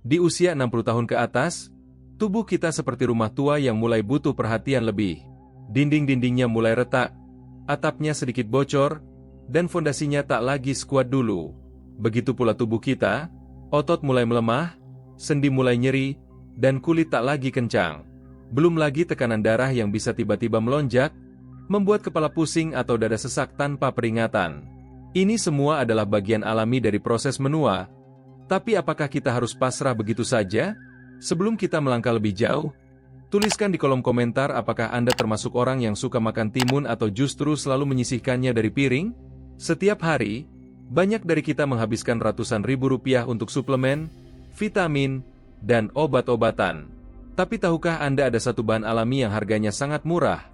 Di usia 60 tahun ke atas, tubuh kita seperti rumah tua yang mulai butuh perhatian lebih. Dinding-dindingnya mulai retak, atapnya sedikit bocor, dan fondasinya tak lagi sekuat dulu. Begitu pula tubuh kita, otot mulai melemah, sendi mulai nyeri, dan kulit tak lagi kencang. Belum lagi tekanan darah yang bisa tiba-tiba melonjak, membuat kepala pusing atau dada sesak tanpa peringatan. Ini semua adalah bagian alami dari proses menua. Tapi apakah kita harus pasrah begitu saja? Sebelum kita melangkah lebih jauh, tuliskan di kolom komentar apakah Anda termasuk orang yang suka makan timun atau justru selalu menyisihkannya dari piring? Setiap hari, banyak dari kita menghabiskan ratusan ribu rupiah untuk suplemen, vitamin, dan obat-obatan. Tapi tahukah Anda ada satu bahan alami yang harganya sangat murah,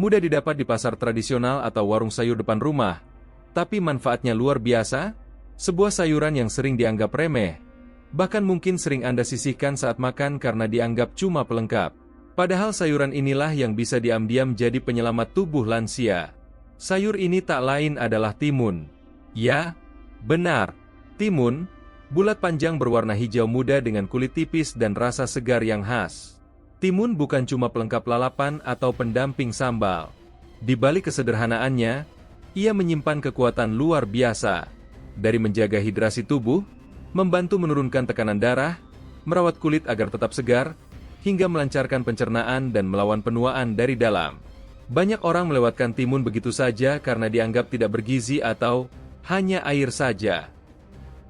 mudah didapat di pasar tradisional atau warung sayur depan rumah, tapi manfaatnya luar biasa? Sebuah sayuran yang sering dianggap remeh, bahkan mungkin sering Anda sisihkan saat makan karena dianggap cuma pelengkap. Padahal sayuran inilah yang bisa diam-diam jadi penyelamat tubuh lansia. Sayur ini tak lain adalah timun. Ya, benar, timun, bulat panjang berwarna hijau muda dengan kulit tipis dan rasa segar yang khas. Timun bukan cuma pelengkap lalapan atau pendamping sambal. Di balik kesederhanaannya, ia menyimpan kekuatan luar biasa. Dari menjaga hidrasi tubuh, membantu menurunkan tekanan darah, merawat kulit agar tetap segar, hingga melancarkan pencernaan dan melawan penuaan dari dalam. Banyak orang melewatkan timun begitu saja karena dianggap tidak bergizi atau hanya air saja.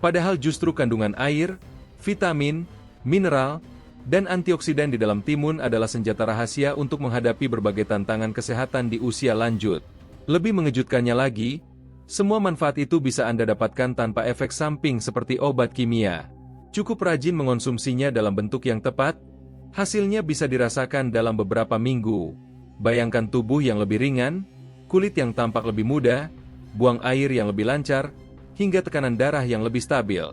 Padahal justru kandungan air, vitamin, mineral, dan antioksidan di dalam timun adalah senjata rahasia untuk menghadapi berbagai tantangan kesehatan di usia lanjut. Lebih mengejutkannya lagi, semua manfaat itu bisa Anda dapatkan tanpa efek samping seperti obat kimia. Cukup rajin mengonsumsinya dalam bentuk yang tepat, hasilnya bisa dirasakan dalam beberapa minggu. Bayangkan tubuh yang lebih ringan, kulit yang tampak lebih muda, buang air yang lebih lancar, hingga tekanan darah yang lebih stabil.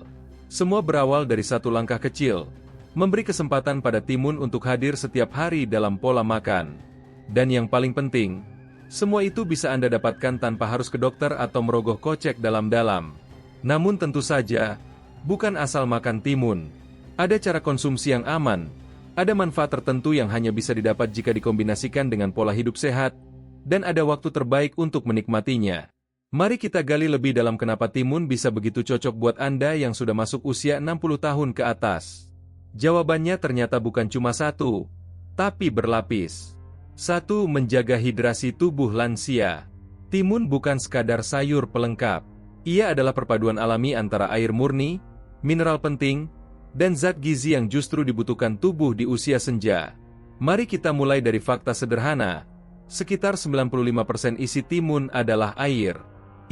Semua berawal dari satu langkah kecil, memberi kesempatan pada timun untuk hadir setiap hari dalam pola makan. Dan yang paling penting, semua itu bisa Anda dapatkan tanpa harus ke dokter atau merogoh kocek dalam-dalam. Namun tentu saja, bukan asal makan timun. Ada cara konsumsi yang aman, ada manfaat tertentu yang hanya bisa didapat jika dikombinasikan dengan pola hidup sehat, dan ada waktu terbaik untuk menikmatinya. Mari kita gali lebih dalam kenapa timun bisa begitu cocok buat Anda yang sudah masuk usia 60 tahun ke atas. Jawabannya ternyata bukan cuma satu, tapi berlapis. 1. Menjaga hidrasi tubuh lansia. Timun bukan sekadar sayur pelengkap. Ia adalah perpaduan alami antara air murni, mineral penting, dan zat gizi yang justru dibutuhkan tubuh di usia senja. Mari kita mulai dari fakta sederhana. Sekitar 95% isi timun adalah air.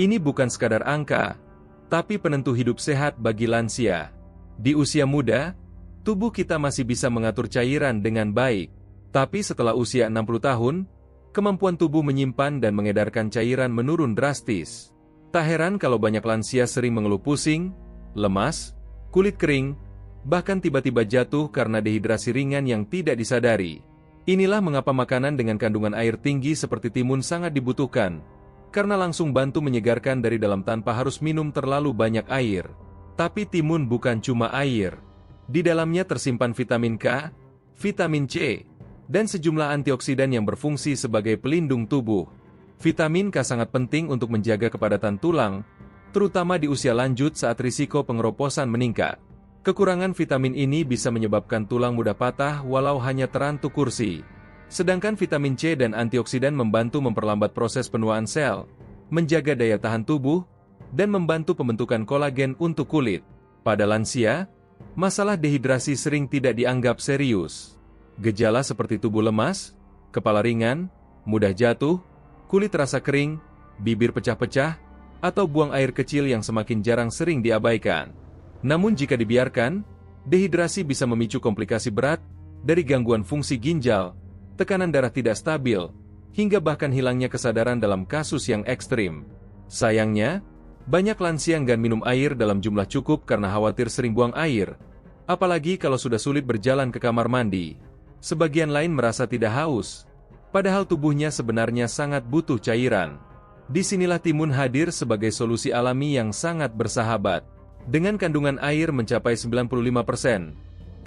Ini bukan sekadar angka, tapi penentu hidup sehat bagi lansia. Di usia muda, tubuh kita masih bisa mengatur cairan dengan baik. Tapi setelah usia 60 tahun, kemampuan tubuh menyimpan dan mengedarkan cairan menurun drastis. Tak heran kalau banyak lansia sering mengeluh pusing, lemas, kulit kering, bahkan tiba-tiba jatuh karena dehidrasi ringan yang tidak disadari. Inilah mengapa makanan dengan kandungan air tinggi seperti timun sangat dibutuhkan, karena langsung bantu menyegarkan dari dalam tanpa harus minum terlalu banyak air. Tapi timun bukan cuma air. Di dalamnya tersimpan vitamin K, vitamin C, dan sejumlah antioksidan yang berfungsi sebagai pelindung tubuh. Vitamin K sangat penting untuk menjaga kepadatan tulang, terutama di usia lanjut saat risiko pengeroposan meningkat. Kekurangan vitamin ini bisa menyebabkan tulang mudah patah walau hanya terantuk kursi. Sedangkan vitamin C dan antioksidan membantu memperlambat proses penuaan sel, menjaga daya tahan tubuh, dan membantu pembentukan kolagen untuk kulit. Pada lansia, masalah dehidrasi sering tidak dianggap serius. Gejala seperti tubuh lemas, kepala ringan, mudah jatuh, kulit terasa kering, bibir pecah-pecah, atau buang air kecil yang semakin jarang sering diabaikan. Namun jika dibiarkan, dehidrasi bisa memicu komplikasi berat, dari gangguan fungsi ginjal, tekanan darah tidak stabil, hingga bahkan hilangnya kesadaran dalam kasus yang ekstrim. Sayangnya, banyak lansia enggan minum air dalam jumlah cukup karena khawatir sering buang air, apalagi kalau sudah sulit berjalan ke kamar mandi. Sebagian lain merasa tidak haus, padahal tubuhnya sebenarnya sangat butuh cairan. Disinilah timun hadir sebagai solusi alami yang sangat bersahabat. Dengan kandungan air mencapai 95%,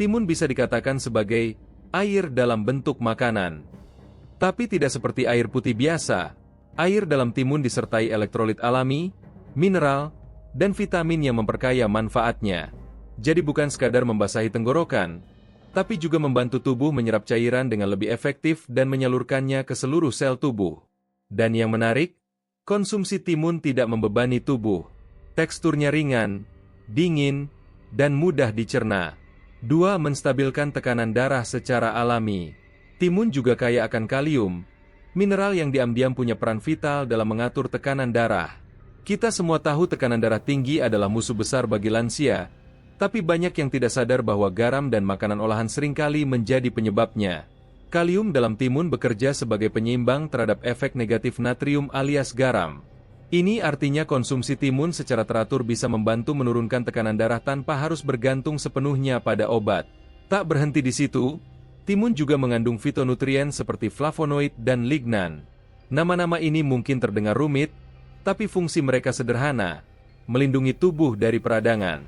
timun bisa dikatakan sebagai air dalam bentuk makanan. Tapi tidak seperti air putih biasa, air dalam timun disertai elektrolit alami, mineral, dan vitamin yang memperkaya manfaatnya. Jadi bukan sekadar membasahi tenggorokan, tapi juga membantu tubuh menyerap cairan dengan lebih efektif dan menyalurkannya ke seluruh sel tubuh. Dan yang menarik, konsumsi timun tidak membebani tubuh. Teksturnya ringan, dingin, dan mudah dicerna. 2. Menstabilkan tekanan darah secara alami. Timun juga kaya akan kalium, mineral yang diam-diam punya peran vital dalam mengatur tekanan darah. Kita semua tahu tekanan darah tinggi adalah musuh besar bagi lansia, tapi banyak yang tidak sadar bahwa garam dan makanan olahan seringkali menjadi penyebabnya. Kalium dalam timun bekerja sebagai penyeimbang terhadap efek negatif natrium alias garam. Ini artinya konsumsi timun secara teratur bisa membantu menurunkan tekanan darah tanpa harus bergantung sepenuhnya pada obat. Tak berhenti di situ, timun juga mengandung fitonutrien seperti flavonoid dan lignan. Nama-nama ini mungkin terdengar rumit, tapi fungsi mereka sederhana, melindungi tubuh dari peradangan.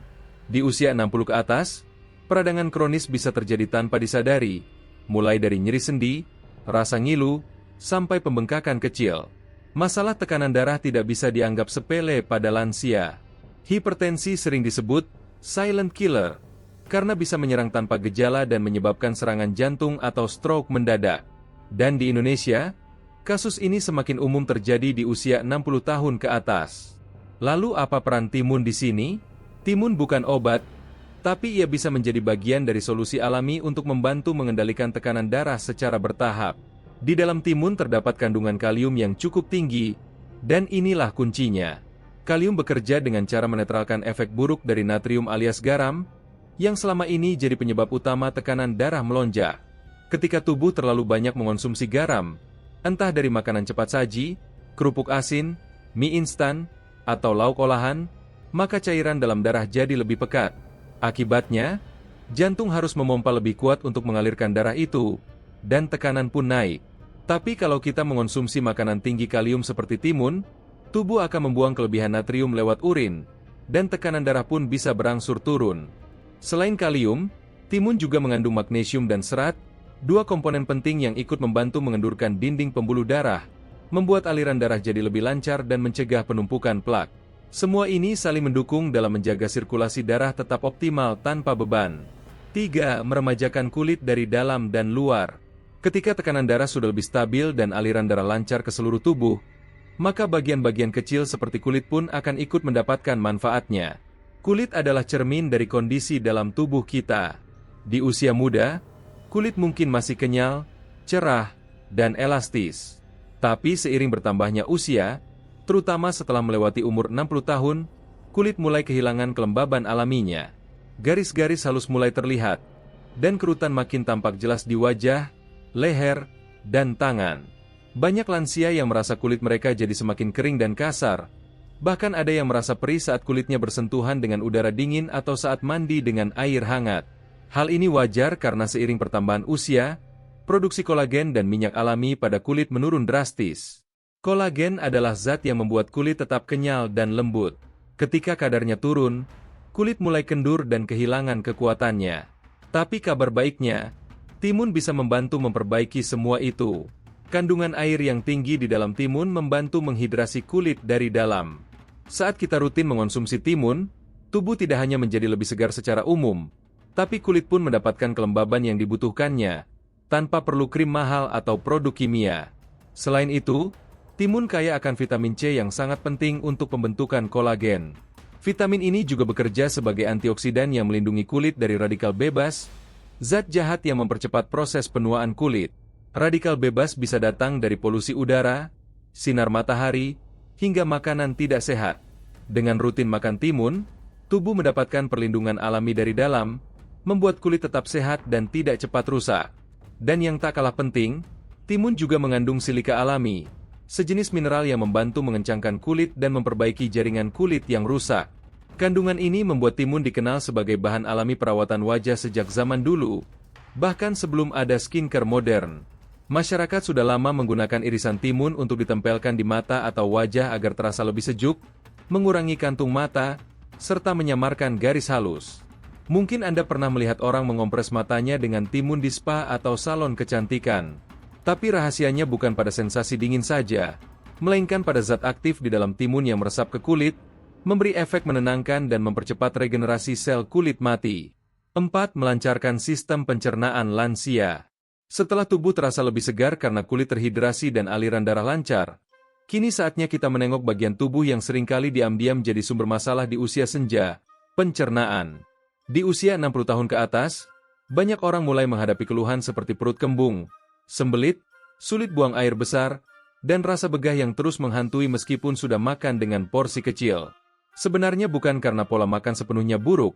Di usia 60 ke atas, peradangan kronis bisa terjadi tanpa disadari, mulai dari nyeri sendi, rasa ngilu, sampai pembengkakan kecil. Masalah tekanan darah tidak bisa dianggap sepele pada lansia. Hipertensi sering disebut silent killer, karena bisa menyerang tanpa gejala dan menyebabkan serangan jantung atau stroke mendadak. Dan di Indonesia, kasus ini semakin umum terjadi di usia 60 tahun ke atas. Lalu apa peran timun di sini? Timun bukan obat, tapi ia bisa menjadi bagian dari solusi alami untuk membantu mengendalikan tekanan darah secara bertahap. Di dalam timun terdapat kandungan kalium yang cukup tinggi, dan inilah kuncinya. Kalium bekerja dengan cara menetralkan efek buruk dari natrium alias garam, yang selama ini jadi penyebab utama tekanan darah melonjak. Ketika tubuh terlalu banyak mengonsumsi garam, entah dari makanan cepat saji, kerupuk asin, mie instan, atau lauk olahan, maka cairan dalam darah jadi lebih pekat. Akibatnya, jantung harus memompa lebih kuat untuk mengalirkan darah itu, dan tekanan pun naik. Tapi kalau kita mengonsumsi makanan tinggi kalium seperti timun, tubuh akan membuang kelebihan natrium lewat urin, dan tekanan darah pun bisa berangsur turun. Selain kalium, timun juga mengandung magnesium dan serat, 2 komponen penting yang ikut membantu mengendurkan dinding pembuluh darah, membuat aliran darah jadi lebih lancar dan mencegah penumpukan plak. Semua ini saling mendukung dalam menjaga sirkulasi darah tetap optimal tanpa beban. 3. Meremajakan kulit dari dalam dan luar. Ketika tekanan darah sudah lebih stabil dan aliran darah lancar ke seluruh tubuh, maka bagian-bagian kecil seperti kulit pun akan ikut mendapatkan manfaatnya. Kulit adalah cermin dari kondisi dalam tubuh kita. Di usia muda, kulit mungkin masih kenyal, cerah, dan elastis. Tapi seiring bertambahnya usia, terutama setelah melewati umur 60 tahun, kulit mulai kehilangan kelembaban alaminya. Garis-garis halus mulai terlihat, dan kerutan makin tampak jelas di wajah, leher, dan tangan. Banyak lansia yang merasa kulit mereka jadi semakin kering dan kasar. Bahkan ada yang merasa perih saat kulitnya bersentuhan dengan udara dingin atau saat mandi dengan air hangat. Hal ini wajar karena seiring pertambahan usia, produksi kolagen dan minyak alami pada kulit menurun drastis. Kolagen adalah zat yang membuat kulit tetap kenyal dan lembut. Ketika kadarnya turun, kulit mulai kendur dan kehilangan kekuatannya. Tapi kabar baiknya, timun bisa membantu memperbaiki semua itu. Kandungan air yang tinggi di dalam timun membantu menghidrasi kulit dari dalam. Saat kita rutin mengonsumsi timun, tubuh tidak hanya menjadi lebih segar secara umum, tapi kulit pun mendapatkan kelembaban yang dibutuhkannya, tanpa perlu krim mahal atau produk kimia. Selain itu, timun kaya akan vitamin C yang sangat penting untuk pembentukan kolagen. Vitamin ini juga bekerja sebagai antioksidan yang melindungi kulit dari radikal bebas, zat jahat yang mempercepat proses penuaan kulit. Radikal bebas bisa datang dari polusi udara, sinar matahari, hingga makanan tidak sehat. Dengan rutin makan timun, tubuh mendapatkan perlindungan alami dari dalam, membuat kulit tetap sehat dan tidak cepat rusak. Dan yang tak kalah penting, timun juga mengandung silika alami, sejenis mineral yang membantu mengencangkan kulit dan memperbaiki jaringan kulit yang rusak. Kandungan ini membuat timun dikenal sebagai bahan alami perawatan wajah sejak zaman dulu, bahkan sebelum ada skincare modern. Masyarakat sudah lama menggunakan irisan timun untuk ditempelkan di mata atau wajah agar terasa lebih sejuk, mengurangi kantung mata, serta menyamarkan garis halus. Mungkin Anda pernah melihat orang mengompres matanya dengan timun di spa atau salon kecantikan. Tapi rahasianya bukan pada sensasi dingin saja, melainkan pada zat aktif di dalam timun yang meresap ke kulit, memberi efek menenangkan dan mempercepat regenerasi sel kulit mati. 4. Melancarkan sistem pencernaan lansia. Setelah tubuh terasa lebih segar karena kulit terhidrasi dan aliran darah lancar, kini saatnya kita menengok bagian tubuh yang seringkali diam-diam jadi sumber masalah di usia senja, pencernaan. Di usia 60 tahun ke atas, banyak orang mulai menghadapi keluhan seperti perut kembung, sembelit, sulit buang air besar, dan rasa begah yang terus menghantui meskipun sudah makan dengan porsi kecil. Sebenarnya bukan karena pola makan sepenuhnya buruk,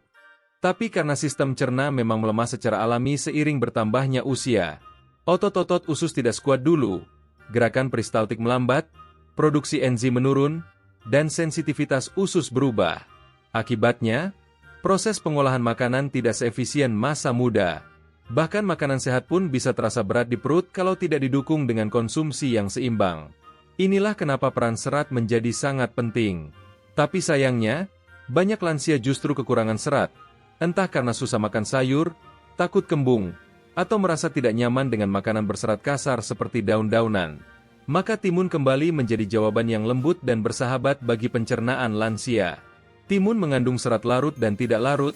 tapi karena sistem cerna memang melemah secara alami seiring bertambahnya usia. Otot-otot usus tidak sekuat dulu, gerakan peristaltik melambat, produksi enzim menurun, dan sensitivitas usus berubah. Akibatnya, proses pengolahan makanan tidak seefisien masa muda. Bahkan makanan sehat pun bisa terasa berat di perut kalau tidak didukung dengan konsumsi yang seimbang. Inilah kenapa peran serat menjadi sangat penting. Tapi sayangnya, banyak lansia justru kekurangan serat, entah karena susah makan sayur, takut kembung, atau merasa tidak nyaman dengan makanan berserat kasar seperti daun-daunan. Maka timun kembali menjadi jawaban yang lembut dan bersahabat bagi pencernaan lansia. Timun mengandung serat larut dan tidak larut,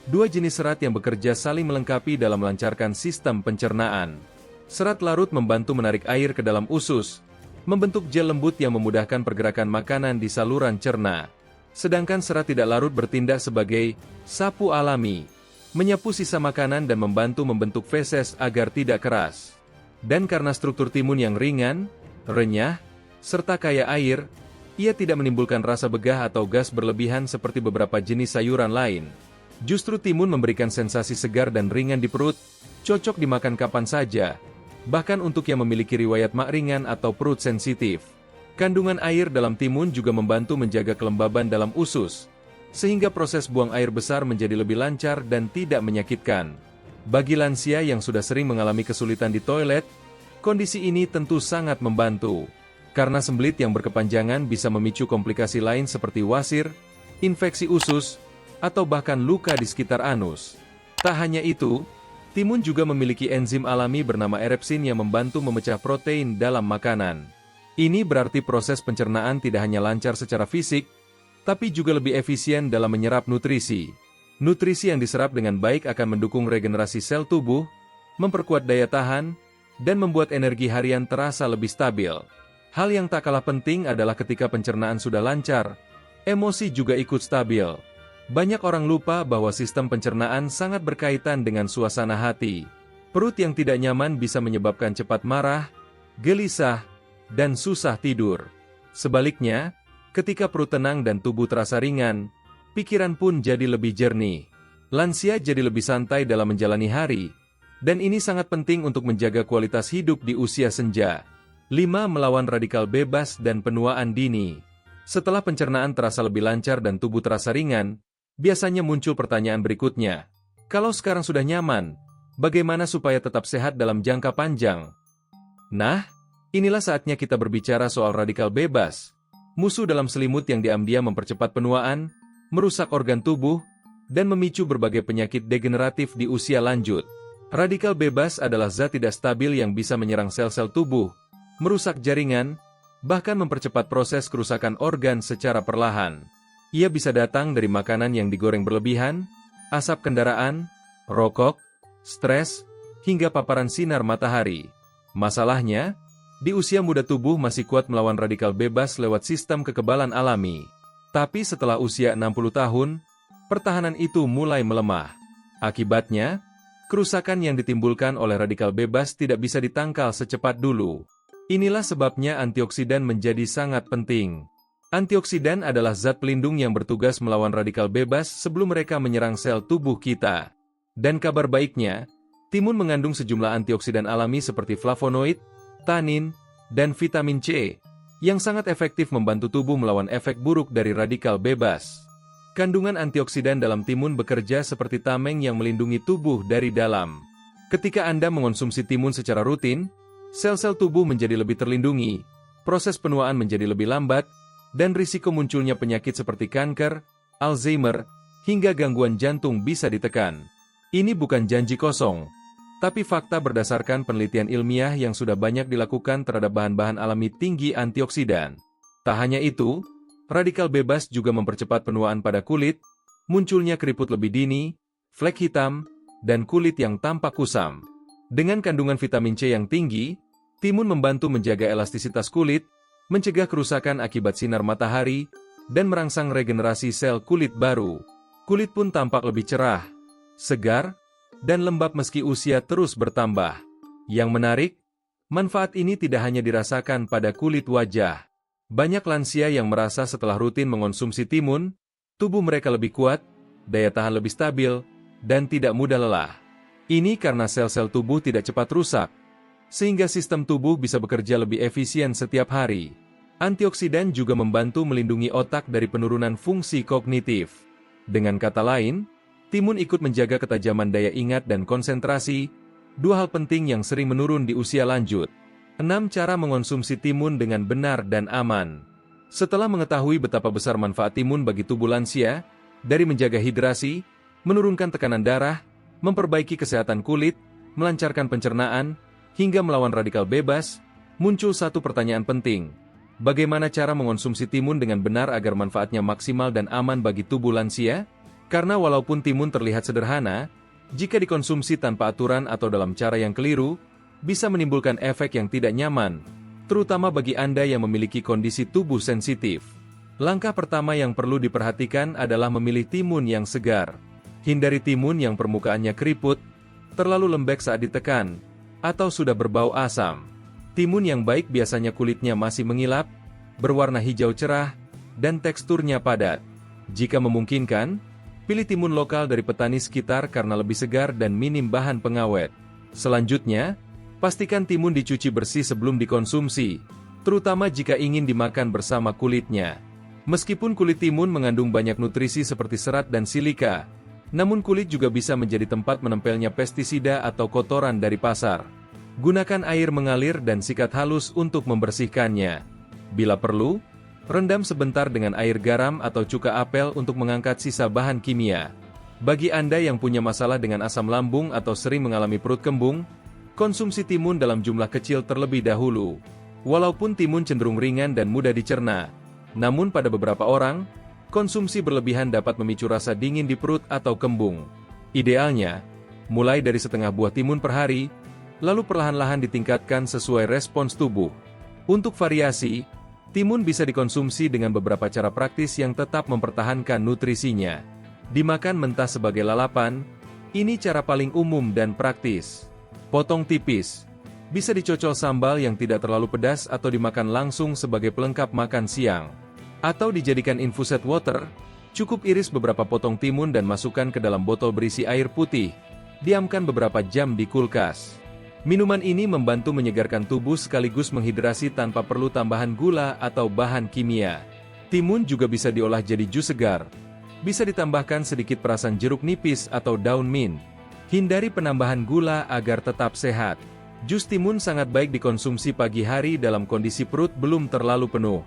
dua jenis serat yang bekerja saling melengkapi dalam melancarkan sistem pencernaan. Serat larut membantu menarik air ke dalam usus, membentuk gel lembut yang memudahkan pergerakan makanan di saluran cerna. Sedangkan serat tidak larut bertindak sebagai sapu alami, menyapu sisa makanan dan membantu membentuk feses agar tidak keras. Dan karena struktur timun yang ringan, renyah, serta kaya air, ia tidak menimbulkan rasa begah atau gas berlebihan seperti beberapa jenis sayuran lain. Justru timun memberikan sensasi segar dan ringan di perut, cocok dimakan kapan saja, bahkan untuk yang memiliki riwayat mak ringan atau perut sensitif. Kandungan air dalam timun juga membantu menjaga kelembaban dalam usus, sehingga proses buang air besar menjadi lebih lancar dan tidak menyakitkan. Bagi lansia yang sudah sering mengalami kesulitan di toilet, kondisi ini tentu sangat membantu. Karena sembelit yang berkepanjangan bisa memicu komplikasi lain seperti wasir, infeksi usus, atau bahkan luka di sekitar anus. Tak hanya itu, timun juga memiliki enzim alami bernama erepsin yang membantu memecah protein dalam makanan. Ini berarti proses pencernaan tidak hanya lancar secara fisik, tapi juga lebih efisien dalam menyerap nutrisi. Nutrisi yang diserap dengan baik akan mendukung regenerasi sel tubuh, memperkuat daya tahan, dan membuat energi harian terasa lebih stabil. Hal yang tak kalah penting adalah ketika pencernaan sudah lancar, emosi juga ikut stabil. Banyak orang lupa bahwa sistem pencernaan sangat berkaitan dengan suasana hati. Perut yang tidak nyaman bisa menyebabkan cepat marah, gelisah, dan susah tidur. Sebaliknya, ketika perut tenang dan tubuh terasa ringan, pikiran pun jadi lebih jernih. Lansia jadi lebih santai dalam menjalani hari, dan ini sangat penting untuk menjaga kualitas hidup di usia senja. 5. Melawan radikal bebas dan penuaan dini. Setelah pencernaan terasa lebih lancar dan tubuh terasa ringan, biasanya muncul pertanyaan berikutnya. Kalau sekarang sudah nyaman, bagaimana supaya tetap sehat dalam jangka panjang? Nah, inilah saatnya kita berbicara soal radikal bebas. Musuh dalam selimut yang diam-diam mempercepat penuaan, merusak organ tubuh, dan memicu berbagai penyakit degeneratif di usia lanjut. Radikal bebas adalah zat tidak stabil yang bisa menyerang sel-sel tubuh, merusak jaringan, bahkan mempercepat proses kerusakan organ secara perlahan. Ia bisa datang dari makanan yang digoreng berlebihan, asap kendaraan, rokok, stres, hingga paparan sinar matahari. Masalahnya, di usia muda tubuh masih kuat melawan radikal bebas lewat sistem kekebalan alami. Tapi setelah usia 60 tahun, pertahanan itu mulai melemah. Akibatnya, kerusakan yang ditimbulkan oleh radikal bebas tidak bisa ditangkal secepat dulu. Inilah sebabnya antioksidan menjadi sangat penting. Antioksidan adalah zat pelindung yang bertugas melawan radikal bebas sebelum mereka menyerang sel tubuh kita. Dan kabar baiknya, timun mengandung sejumlah antioksidan alami seperti flavonoid, tanin, dan vitamin C, yang sangat efektif membantu tubuh melawan efek buruk dari radikal bebas. Kandungan antioksidan dalam timun bekerja seperti tameng yang melindungi tubuh dari dalam. Ketika Anda mengonsumsi timun secara rutin, sel-sel tubuh menjadi lebih terlindungi, proses penuaan menjadi lebih lambat, dan risiko munculnya penyakit seperti kanker, Alzheimer, hingga gangguan jantung bisa ditekan. Ini bukan janji kosong, tapi fakta berdasarkan penelitian ilmiah yang sudah banyak dilakukan terhadap bahan-bahan alami tinggi antioksidan. Tak hanya itu, radikal bebas juga mempercepat penuaan pada kulit, munculnya keriput lebih dini, flek hitam, dan kulit yang tampak kusam. Dengan kandungan vitamin C yang tinggi, timun membantu menjaga elastisitas kulit, mencegah kerusakan akibat sinar matahari, dan merangsang regenerasi sel kulit baru. Kulit pun tampak lebih cerah, segar, dan lembab meski usia terus bertambah. Yang menarik, manfaat ini tidak hanya dirasakan pada kulit wajah. Banyak lansia yang merasa setelah rutin mengonsumsi timun, tubuh mereka lebih kuat, daya tahan lebih stabil, dan tidak mudah lelah. Ini karena sel-sel tubuh tidak cepat rusak, sehingga sistem tubuh bisa bekerja lebih efisien setiap hari. Antioksidan juga membantu melindungi otak dari penurunan fungsi kognitif. Dengan kata lain, timun ikut menjaga ketajaman daya ingat dan konsentrasi, dua hal penting yang sering menurun di usia lanjut. 6 cara mengonsumsi timun dengan benar dan aman. Setelah mengetahui betapa besar manfaat timun bagi tubuh lansia, dari menjaga hidrasi, menurunkan tekanan darah, memperbaiki kesehatan kulit, melancarkan pencernaan, hingga melawan radikal bebas, muncul satu pertanyaan penting. Bagaimana cara mengonsumsi timun dengan benar agar manfaatnya maksimal dan aman bagi tubuh lansia? Karena walaupun timun terlihat sederhana, jika dikonsumsi tanpa aturan atau dalam cara yang keliru, bisa menimbulkan efek yang tidak nyaman, terutama bagi Anda yang memiliki kondisi tubuh sensitif. Langkah pertama yang perlu diperhatikan adalah memilih timun yang segar. Hindari timun yang permukaannya keriput, terlalu lembek saat ditekan, atau sudah berbau asam. Timun yang baik biasanya kulitnya masih mengilap, berwarna hijau cerah, dan teksturnya padat. Jika memungkinkan, pilih timun lokal dari petani sekitar karena lebih segar dan minim bahan pengawet. Selanjutnya, pastikan timun dicuci bersih sebelum dikonsumsi, terutama jika ingin dimakan bersama kulitnya. Meskipun kulit timun mengandung banyak nutrisi seperti serat dan silika, namun kulit juga bisa menjadi tempat menempelnya pestisida atau kotoran dari pasar. Gunakan air mengalir dan sikat halus untuk membersihkannya. Bila perlu, rendam sebentar dengan air garam atau cuka apel untuk mengangkat sisa bahan kimia. Bagi Anda yang punya masalah dengan asam lambung atau sering mengalami perut kembung, konsumsi timun dalam jumlah kecil terlebih dahulu. Walaupun timun cenderung ringan dan mudah dicerna, namun pada beberapa orang, konsumsi berlebihan dapat memicu rasa dingin di perut atau kembung. Idealnya, mulai dari setengah buah timun per hari, lalu perlahan-lahan ditingkatkan sesuai respons tubuh. Untuk variasi, timun bisa dikonsumsi dengan beberapa cara praktis yang tetap mempertahankan nutrisinya. Dimakan mentah sebagai lalapan, ini cara paling umum dan praktis. Potong tipis, bisa dicocol sambal yang tidak terlalu pedas atau dimakan langsung sebagai pelengkap makan siang. Atau dijadikan infused water, cukup iris beberapa potong timun dan masukkan ke dalam botol berisi air putih. Diamkan beberapa jam di kulkas. Minuman ini membantu menyegarkan tubuh sekaligus menghidrasi tanpa perlu tambahan gula atau bahan kimia. Timun juga bisa diolah jadi jus segar. Bisa ditambahkan sedikit perasan jeruk nipis atau daun mint. Hindari penambahan gula agar tetap sehat. Jus timun sangat baik dikonsumsi pagi hari dalam kondisi perut belum terlalu penuh.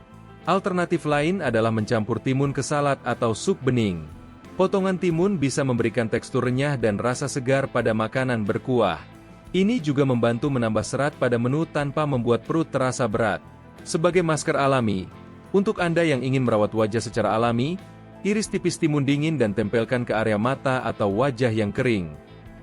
Alternatif lain adalah mencampur timun ke salad atau sup bening. Potongan timun bisa memberikan tekstur renyah dan rasa segar pada makanan berkuah. Ini juga membantu menambah serat pada menu tanpa membuat perut terasa berat. Sebagai masker alami, untuk Anda yang ingin merawat wajah secara alami, iris tipis timun dingin dan tempelkan ke area mata atau wajah yang kering.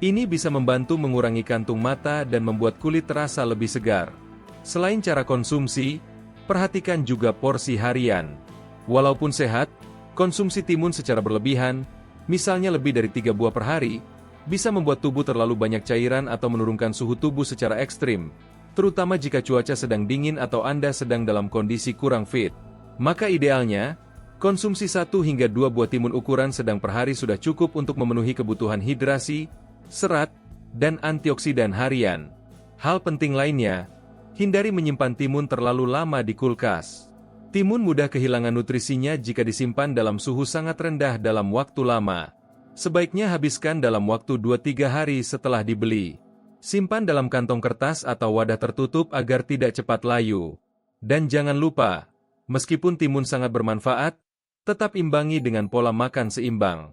Ini bisa membantu mengurangi kantung mata dan membuat kulit terasa lebih segar. Selain cara konsumsi, perhatikan juga porsi harian. Walaupun sehat, konsumsi timun secara berlebihan, misalnya lebih dari 3 buah per hari, bisa membuat tubuh terlalu banyak cairan atau menurunkan suhu tubuh secara ekstrim, terutama jika cuaca sedang dingin atau Anda sedang dalam kondisi kurang fit. Maka idealnya, konsumsi 1 hingga 2 buah timun ukuran sedang per hari sudah cukup untuk memenuhi kebutuhan hidrasi, serat, dan antioksidan harian. Hal penting lainnya, hindari menyimpan timun terlalu lama di kulkas. Timun mudah kehilangan nutrisinya jika disimpan dalam suhu sangat rendah dalam waktu lama. Sebaiknya habiskan dalam waktu 2-3 hari setelah dibeli. Simpan dalam kantong kertas atau wadah tertutup agar tidak cepat layu. Dan jangan lupa, meskipun timun sangat bermanfaat, tetap imbangi dengan pola makan seimbang.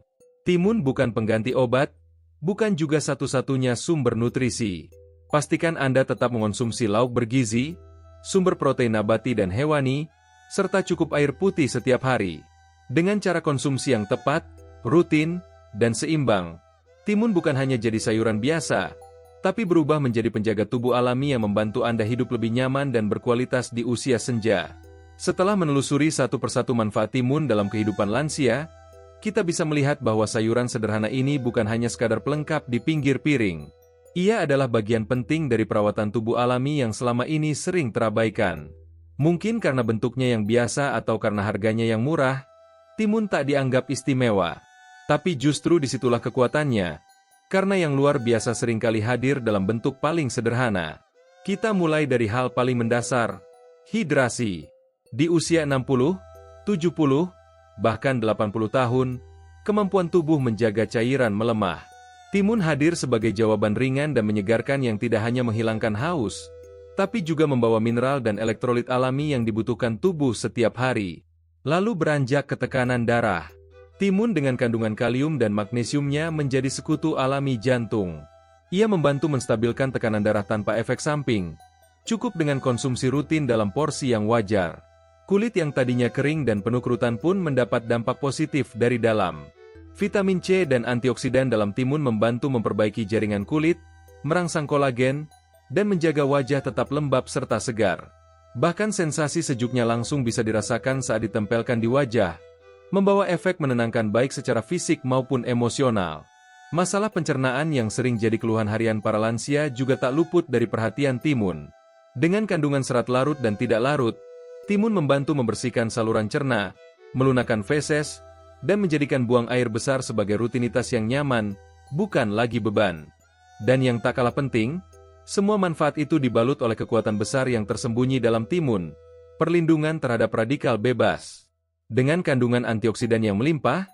Timun bukan pengganti obat, bukan juga satu-satunya sumber nutrisi. Pastikan Anda tetap mengonsumsi lauk bergizi, sumber protein nabati dan hewani, serta cukup air putih setiap hari. Dengan cara konsumsi yang tepat, rutin, dan seimbang, timun bukan hanya jadi sayuran biasa, tapi berubah menjadi penjaga tubuh alami yang membantu Anda hidup lebih nyaman dan berkualitas di usia senja. Setelah menelusuri satu persatu manfaat timun dalam kehidupan lansia, kita bisa melihat bahwa sayuran sederhana ini bukan hanya sekadar pelengkap di pinggir piring. Ia adalah bagian penting dari perawatan tubuh alami yang selama ini sering terabaikan. Mungkin karena bentuknya yang biasa atau karena harganya yang murah, timun tak dianggap istimewa. Tapi justru disitulah kekuatannya, karena yang luar biasa seringkali hadir dalam bentuk paling sederhana. Kita mulai dari hal paling mendasar, hidrasi. Di usia 60, 70, bahkan 80 tahun, kemampuan tubuh menjaga cairan melemah. Timun hadir sebagai jawaban ringan dan menyegarkan yang tidak hanya menghilangkan haus, tapi juga membawa mineral dan elektrolit alami yang dibutuhkan tubuh setiap hari. Lalu beranjak ke tekanan darah. Timun dengan kandungan kalium dan magnesiumnya menjadi sekutu alami jantung. Ia membantu menstabilkan tekanan darah tanpa efek samping. Cukup dengan konsumsi rutin dalam porsi yang wajar. Kulit yang tadinya kering dan penuh kerutan pun mendapat dampak positif dari dalam. Vitamin C dan antioksidan dalam timun membantu memperbaiki jaringan kulit, merangsang kolagen, dan menjaga wajah tetap lembab serta segar. Bahkan sensasi sejuknya langsung bisa dirasakan saat ditempelkan di wajah, membawa efek menenangkan baik secara fisik maupun emosional. Masalah pencernaan yang sering jadi keluhan harian para lansia juga tak luput dari perhatian timun. Dengan kandungan serat larut dan tidak larut, timun membantu membersihkan saluran cerna, melunakkan feses, dan menjadikan buang air besar sebagai rutinitas yang nyaman, bukan lagi beban. Dan yang tak kalah penting, semua manfaat itu dibalut oleh kekuatan besar yang tersembunyi dalam timun, perlindungan terhadap radikal bebas. Dengan kandungan antioksidan yang melimpah,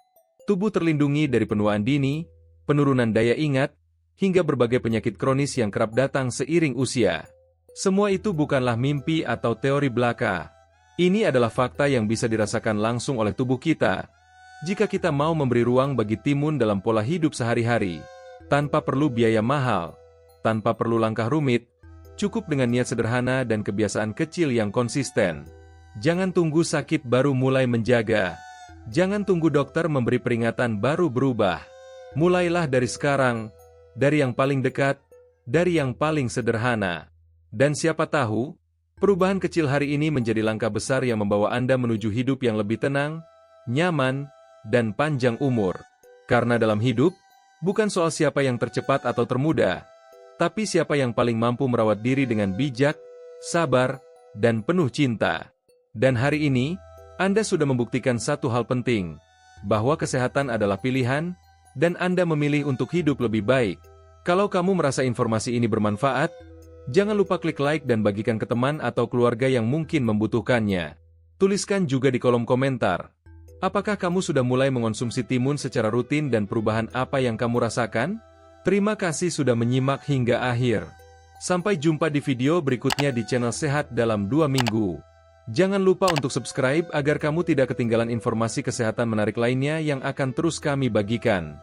tubuh terlindungi dari penuaan dini, penurunan daya ingat, hingga berbagai penyakit kronis yang kerap datang seiring usia. Semua itu bukanlah mimpi atau teori belaka. Ini adalah fakta yang bisa dirasakan langsung oleh tubuh kita, jika kita mau memberi ruang bagi timun dalam pola hidup sehari-hari, tanpa perlu biaya mahal, tanpa perlu langkah rumit, cukup dengan niat sederhana dan kebiasaan kecil yang konsisten. Jangan tunggu sakit baru mulai menjaga. Jangan tunggu dokter memberi peringatan baru berubah. Mulailah dari sekarang, dari yang paling dekat, dari yang paling sederhana. Dan siapa tahu, perubahan kecil hari ini menjadi langkah besar yang membawa Anda menuju hidup yang lebih tenang, nyaman, dan panjang umur. Karena dalam hidup, bukan soal siapa yang tercepat atau termuda, tapi siapa yang paling mampu merawat diri dengan bijak, sabar, dan penuh cinta. Dan hari ini, Anda sudah membuktikan satu hal penting, bahwa kesehatan adalah pilihan, dan Anda memilih untuk hidup lebih baik. Kalau kamu merasa informasi ini bermanfaat, jangan lupa klik like dan bagikan ke teman atau keluarga yang mungkin membutuhkannya. Tuliskan juga di kolom komentar, apakah kamu sudah mulai mengonsumsi timun secara rutin dan perubahan apa yang kamu rasakan? Terima kasih sudah menyimak hingga akhir. Sampai jumpa di video berikutnya di channel Sehat dalam 2 minggu. Jangan lupa untuk subscribe agar kamu tidak ketinggalan informasi kesehatan menarik lainnya yang akan terus kami bagikan.